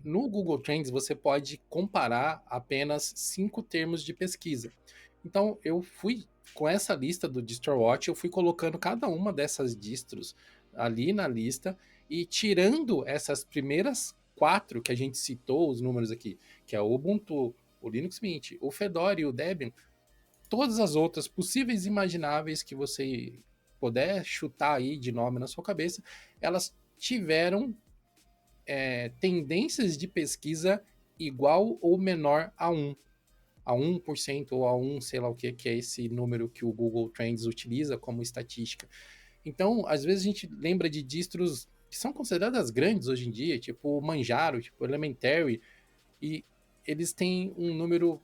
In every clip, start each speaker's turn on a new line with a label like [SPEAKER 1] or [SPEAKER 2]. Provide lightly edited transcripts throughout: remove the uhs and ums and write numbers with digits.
[SPEAKER 1] no Google Trends você pode comparar apenas 5 termos de pesquisa. Então eu fui com essa lista do DistroWatch, eu fui colocando cada uma dessas distros ali na lista e tirando essas primeiras 4 que a gente citou os números aqui, que é o Ubuntu, o Linux Mint, o Fedora e o Debian, todas as outras possíveis e imagináveis que você puder chutar aí de nome na sua cabeça, elas tiveram tendências de pesquisa igual ou menor a 1% ou a 1, sei lá o que é esse número que o Google Trends utiliza como estatística. Então, às vezes a gente lembra de distros que são consideradas grandes hoje em dia, tipo o Manjaro, tipo o Elementary, e eles têm um número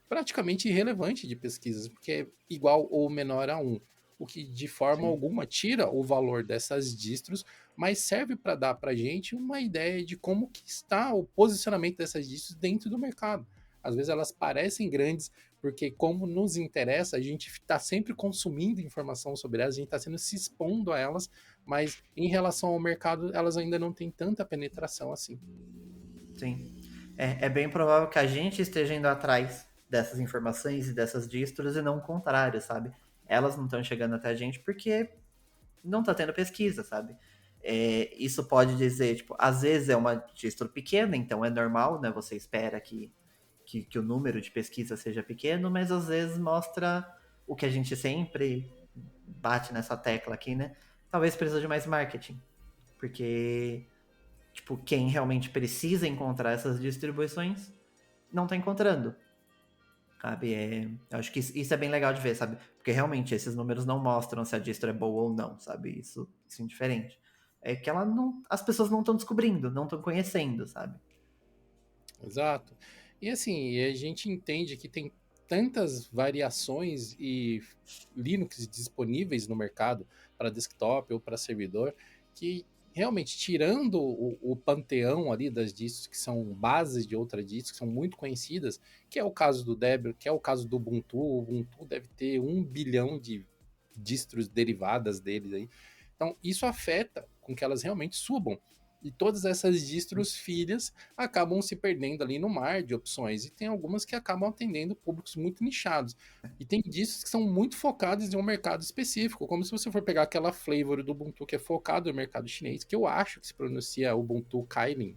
[SPEAKER 1] praticamente irrelevante de pesquisas, porque é igual ou menor a 1, o que de forma
[SPEAKER 2] Sim.
[SPEAKER 1] alguma tira o valor dessas distros, mas serve para dar para a gente uma ideia de como que está o posicionamento dessas distros dentro do mercado. Às vezes elas parecem grandes, porque como nos interessa, a gente está sempre consumindo informação sobre elas, a gente está sendo se expondo a elas, mas em relação ao mercado, elas ainda não têm tanta penetração assim.
[SPEAKER 2] Sim. É bem provável que a gente esteja indo atrás dessas informações e dessas distros e não o contrário, sabe? Elas não estão chegando até a gente porque não está tendo pesquisa, sabe? Isso pode dizer, tipo, às vezes é uma distro pequena, então é normal, né? Você espera que o número de pesquisa seja pequeno, mas às vezes mostra o que a gente sempre bate nessa tecla aqui, né? Talvez precisa de mais marketing, porque tipo, quem realmente precisa encontrar essas distribuições não tá encontrando, sabe? Eu acho que isso é bem legal de ver, sabe? Porque realmente esses números não mostram se a distro é boa ou não, sabe? Isso é indiferente. É que ela não, as pessoas não estão descobrindo, não estão conhecendo, sabe?
[SPEAKER 1] Exato. E assim, a gente entende que tem tantas variações e Linux disponíveis no mercado para desktop ou para servidor que realmente tirando o panteão ali das distros que são bases de outras distros que são muito conhecidas, que é o caso do Debian, que é o caso do Ubuntu. O Ubuntu deve ter 1 bilhão de distros derivadas deles aí. Então isso afeta com que elas realmente subam. E todas essas distros filhas acabam se perdendo ali no mar de opções. E tem algumas que acabam atendendo públicos muito nichados. E tem distros que são muito focados em um mercado específico, como se você for pegar aquela flavor do Ubuntu que é focado no mercado chinês, que eu acho que se pronuncia Ubuntu Kylin,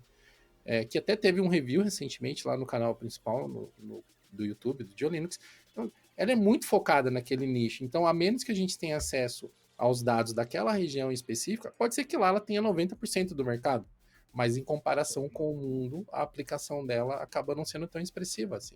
[SPEAKER 1] que até teve um review recentemente lá no canal principal do YouTube, do GeoLinux. Então, ela é muito focada naquele nicho. Então, a menos que a gente tenha acesso aos dados daquela região específica, pode ser que lá ela tenha 90% do mercado. Mas em comparação com o mundo, a aplicação dela acaba não sendo tão expressiva assim.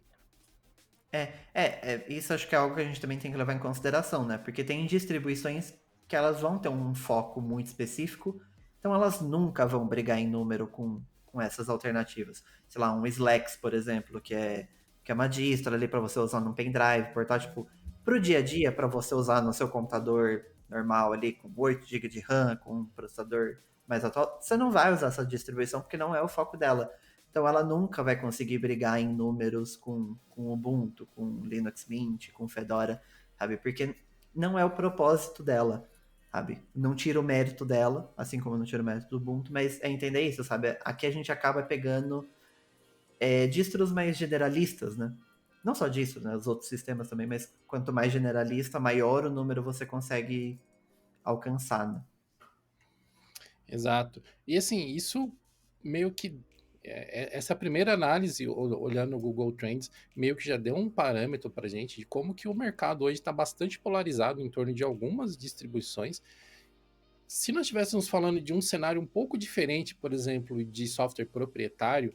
[SPEAKER 2] Isso acho que é algo que a gente também tem que levar em consideração, né? Porque tem distribuições que elas vão ter um foco muito específico, então elas nunca vão brigar em número com essas alternativas. Sei lá, um Slacks, por exemplo, que é uma distro ali para você usar num pendrive, portátil, tipo, pro dia a dia, para você usar no seu computador normal ali, com 8 GB de RAM, com um processador mais atual, você não vai usar essa distribuição porque não é o foco dela. Então ela nunca vai conseguir brigar em números com Ubuntu, com Linux Mint, com Fedora, sabe? Porque não é o propósito dela, sabe? Não tira o mérito dela, assim como não tira o mérito do Ubuntu, mas é entender isso, sabe? Aqui a gente acaba pegando distros mais generalistas, né? Não só disso, né? Os outros sistemas também, mas quanto mais generalista, maior o número você consegue alcançar, né?
[SPEAKER 1] Exato. E assim, isso meio que. Essa primeira análise, olhando o Google Trends, meio que já deu um parâmetro para gente de como que o mercado hoje está bastante polarizado em torno de algumas distribuições. Se nós estivéssemos falando de um cenário um pouco diferente, por exemplo, de software proprietário,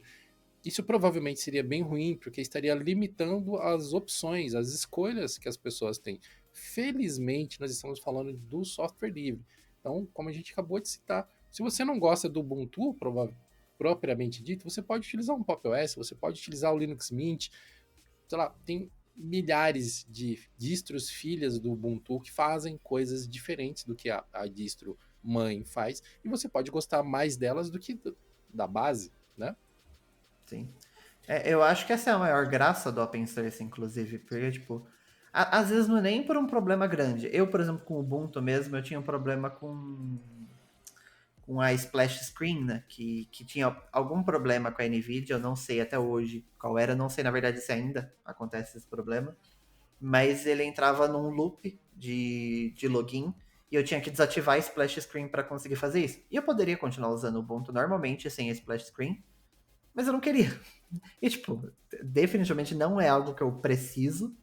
[SPEAKER 1] isso provavelmente seria bem ruim, porque estaria limitando as opções, as escolhas que as pessoas têm. Felizmente, nós estamos falando do software livre. Então, como a gente acabou de citar, se você não gosta do Ubuntu, propriamente dito, você pode utilizar um Pop! OS, você pode utilizar o Linux Mint, sei lá, tem milhares de distros filhas do Ubuntu que fazem coisas diferentes do que a distro mãe faz, e você pode gostar mais delas do que da base, né?
[SPEAKER 2] Sim. Eu acho que essa é a maior graça do open source, inclusive, porque, tipo, às vezes não é nem por um problema grande. Eu, por exemplo, com o Ubuntu mesmo, eu tinha um problema com uma splash screen, né, que tinha algum problema com a NVIDIA, eu não sei até hoje qual era, não sei na verdade se ainda acontece esse problema, mas ele entrava num loop de login e eu tinha que desativar a splash screen para conseguir fazer isso. E eu poderia continuar usando o Ubuntu normalmente sem a splash screen, mas eu não queria. E, tipo, definitivamente não é algo que eu preciso,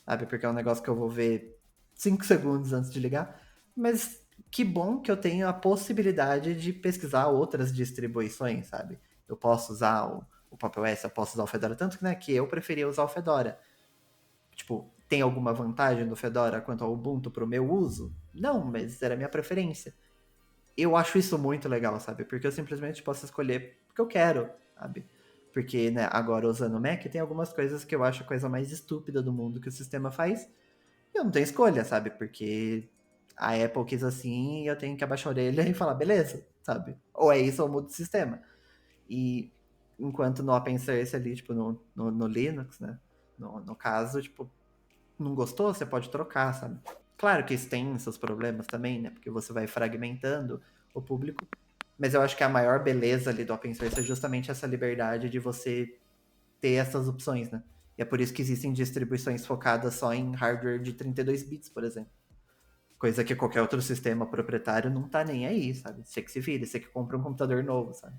[SPEAKER 2] sabe? Porque é um negócio que eu vou ver 5 segundos antes de ligar. Mas que bom que eu tenho a possibilidade de pesquisar outras distribuições, sabe? Eu posso usar o Pop! OS, eu posso usar o Fedora. Tanto que, né, que eu preferia usar o Fedora. Tipo, tem alguma vantagem do Fedora quanto ao Ubuntu pro meu uso? Não, mas era a minha preferência. Eu acho isso muito legal, sabe? Porque eu simplesmente posso escolher o que eu quero, sabe? Porque, né, agora usando o Mac, tem algumas coisas que eu acho a coisa mais estúpida do mundo que o sistema faz. E eu não tenho escolha, sabe? Porque a Apple quis assim e eu tenho que abaixar a orelha e falar, beleza, sabe? Ou é isso ou eu mudo o sistema. E enquanto no OpenSource ali, tipo, no Linux, né? No caso, tipo, não gostou, você pode trocar, sabe? Claro que isso tem seus problemas também, né? Porque você vai fragmentando o público. Mas eu acho que a maior beleza ali do open source é justamente essa liberdade de você ter essas opções, né? E é por isso que existem distribuições focadas só em hardware de 32 bits, por exemplo. Coisa que qualquer outro sistema proprietário não tá nem aí, sabe? Você que se vira, você que compra um computador novo, sabe?